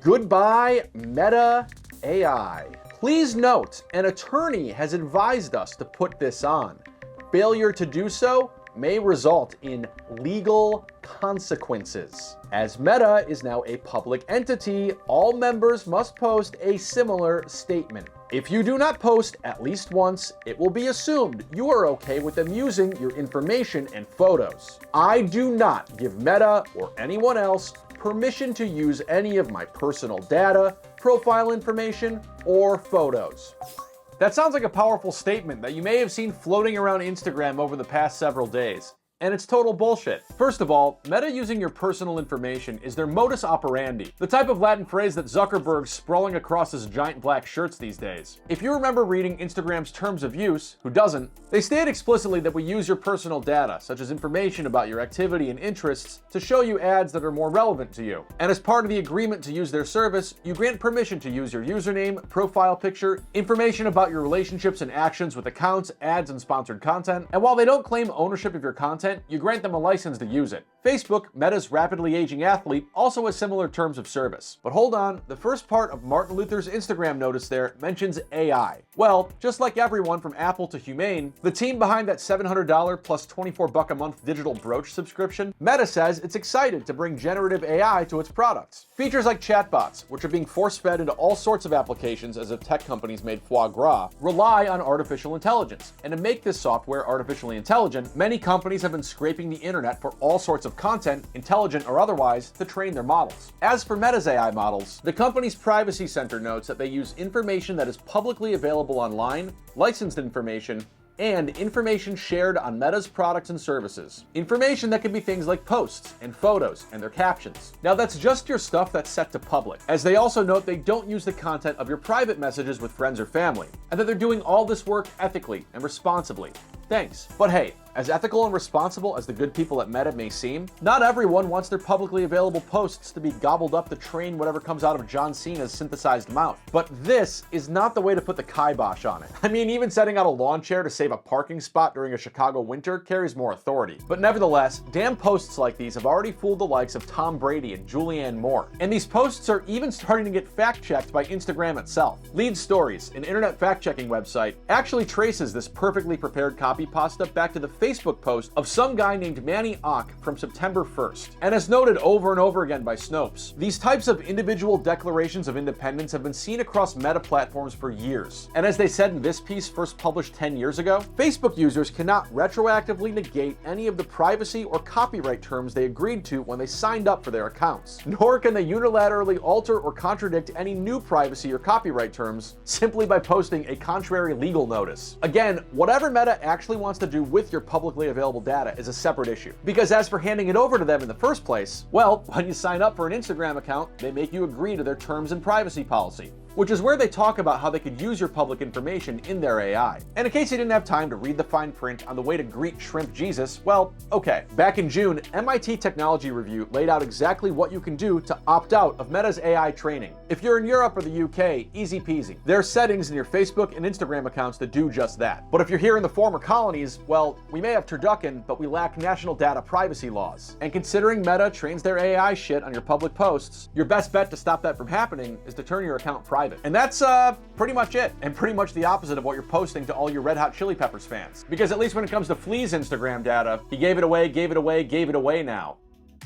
Goodbye, Meta AI. Please note, an attorney has advised us to put this on. Failure to do so may result in legal consequences. As Meta is now a public entity, all members must post a similar statement. If you do not post at least once, it will be assumed you are okay with them using your information and photos. I do not give Meta or anyone else permission to use any of my personal data, profile information, or photos. That sounds like a powerful statement that you may have seen floating around Instagram over the past several days. And it's total bullshit. First of all, Meta using your personal information is their modus operandi, the type of Latin phrase that Zuckerberg's sprawling across his giant black shirts these days. If you remember reading Instagram's terms of use, who doesn't, they state explicitly that we use your personal data, such as information about your activity and interests, to show you ads that are more relevant to you. And as part of the agreement to use their service, you grant permission to use your username, profile picture, information about your relationships and actions with accounts, ads, and sponsored content. And while they don't claim ownership of your content, you grant them a license to use it. Facebook, Meta's rapidly aging athlete, also has similar terms of service. But hold on, the first part of Martin Luther's Instagram notice there mentions AI. Well, just like everyone from Apple to Humane, the team behind that $700 plus $24 a month digital brooch subscription, Meta says it's excited to bring generative AI to its products. Features like chatbots, which are being force-fed into all sorts of applications as if tech companies made foie gras, rely on artificial intelligence. And to make this software artificially intelligent, many companies have been scraping the internet for all sorts of content, intelligent or otherwise, to train their models. As for Meta's AI models, the company's Privacy Center notes that they use information that is publicly available online, licensed information, and information shared on Meta's products and services. Information that can be things like posts and photos and their captions. Now that's just your stuff that's set to public, as they also note they don't use the content of your private messages with friends or family, and that they're doing all this work ethically and responsibly. Thanks. But hey, as ethical and responsible as the good people at Meta may seem, not everyone wants their publicly available posts to be gobbled up to train whatever comes out of John Cena's synthesized mouth. But this is not the way to put the kibosh on it. I mean, even setting out a lawn chair to save a parking spot during a Chicago winter carries more authority. But nevertheless, damn posts like these have already fooled the likes of Tom Brady and Julianne Moore. And these posts are even starting to get fact-checked by Instagram itself. Lead Stories, an internet fact-checking website, actually traces this perfectly prepared copy pasta back to the Facebook post of some guy named Manny Ock from September 1st. And as noted over and over again by Snopes, these types of individual declarations of independence have been seen across Meta platforms for years. And as they said in this piece first published 10 years ago, Facebook users cannot retroactively negate any of the privacy or copyright terms they agreed to when they signed up for their accounts. Nor can they unilaterally alter or contradict any new privacy or copyright terms simply by posting a contrary legal notice. Again, whatever Meta actually wants to do with your publicly available data is a separate issue. Because as for handing it over to them in the first place, well, when you sign up for an Instagram account, they make you agree to their terms and privacy policy, which is where they talk about how they could use your public information in their AI. And in case you didn't have time to read the fine print on the way to greet Shrimp Jesus, well, okay. Back in June, MIT Technology Review laid out exactly what you can do to opt out of Meta's AI training. If you're in Europe or the UK, easy peasy. There are settings in your Facebook and Instagram accounts that do just that. But if you're here in the former colonies, well, we may have turducken, but we lack national data privacy laws. And considering Meta trains their AI shit on your public posts, your best bet to stop that from happening is to turn your account private. And that's pretty much it, and pretty much the opposite of what you're posting to all your Red Hot Chili Peppers fans. Because at least when it comes to Flea's Instagram data, he gave it away now.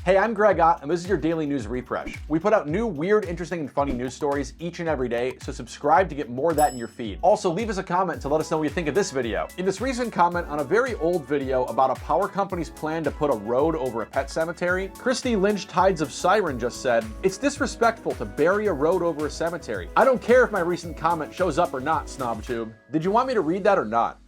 Hey, I'm Greg Ott, and this is your daily news refresh. We put out new, weird, interesting, and funny news stories each and every day, so subscribe to get more of that in your feed. Also, leave us a comment to let us know what you think of this video. In this recent comment on a very old video about a power company's plan to put a road over a pet cemetery, Christy Lynch Tides of Siren just said, "It's disrespectful to bury a road over a cemetery. I don't care if my recent comment shows up or not, SnobTube. Did you want me to read that or not?"